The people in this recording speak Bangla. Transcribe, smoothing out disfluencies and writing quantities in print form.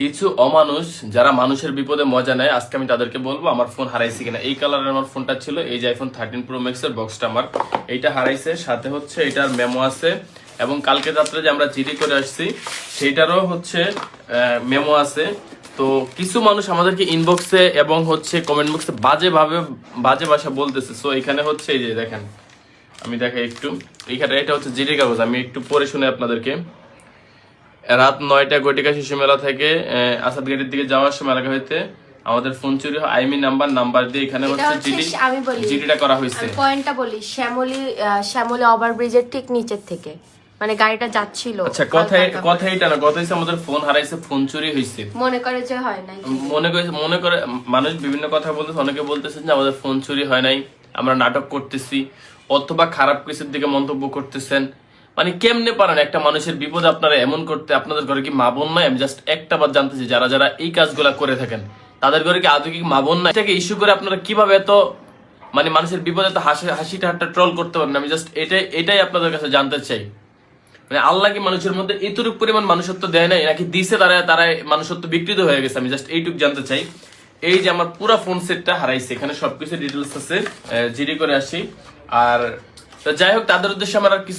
কিছু অমানুষ যারা মানুষের বিপদে মজা নেয়, আজকে আমি তাদেরকে বলবো আমার ফোন হারাইছে কিনা। এই কালারের আমার ফোনটা ছিল, এই যে আইফোন 13 প্রো ম্যাক্স এর বক্সটা আমার এইটা হারাইছে, সাথে হচ্ছে এটার মেমো আছে, এবং কালকে রাত্রে যে আমরা জিডি করে আসছি সেইটারও হচ্ছে মেমো আছে। তো কিছু মানুষ আমাদেরকে ইনবক্সে এবং হচ্ছে কমেন্ট বক্সে বাজে ভাষা বলতেছে। সো এখানে হচ্ছে এই যে দেখেন, আমি দেখাই একটু, এইখানে এটা হচ্ছে জিডি কাগজ, আমি একটু পড়ে শুনে আপনাদেরকে। রাত 9টা গটিকা শিশু মেলা থেকে আসাদ গেটের দিকে যাওয়ার সময় এলাকা হইতে আমাদের ফোন চুরি হয়। আইমি নাম্বার দিয়ে এখানে হচ্ছে জিডিটা করা হয়েছে। পয়েন্টটা বলি, শ্যামলী ওভারব্রিজের ঠিক নিচের থেকে, মানে গাড়িটা যাচ্ছিল। আচ্ছা, কথা এটা না, কথা হচ্ছে আমাদের ফোন হারাইছে, ফোন চুরি হয়েছে। মনে করে যে হয় নাই, মনে করে মানুষ বিভিন্ন কথা বলতেছে। অনেকে বলতেছেন যে আমাদের ফোন চুরি হয় নাই, আমরা নাটক করতেছি, অথবা খারাপ কিছুর দিকে মন্তব্য করতেছেন। মানে কেমনে পারেন একটা মানুষের বিপদে আপনারা এমন করতে? আপনাদের ঘরে কি মা বোন নাই? আমি জাস্ট একটা বার জানতেছি, যারা যারা এই কাজগুলা করে থাকেন তাদের ঘরে কি আদৌ কি মা বোন নাই? এটাকে ইস্যু করে আপনারা কিভাবে এত মানে মানুষের বিপদে এত হাসি ঠাট্টা ট্রল করতে পারেন? আমি জাস্ট এটাই আপনাদের কাছে জানতে চাই। মানে আল্লাহ কি মানুষের মধ্যে এতটুকু পরিমাণ মানুষত্ব দেয় নাই, নাকি দিছে তারা মানুষত্ব বিকৃত হয়ে গেছে? আমি জাস্ট এইটুকু জানতে চাই। এই যে আমার পুরো ফোন সেটটা হারাইছে, এখানে সবকিছু ডিটেলস আছে, জিডি করে আসি। আর যাই হোক, তাদের উদ্দেশ্যে আমার আর কিছু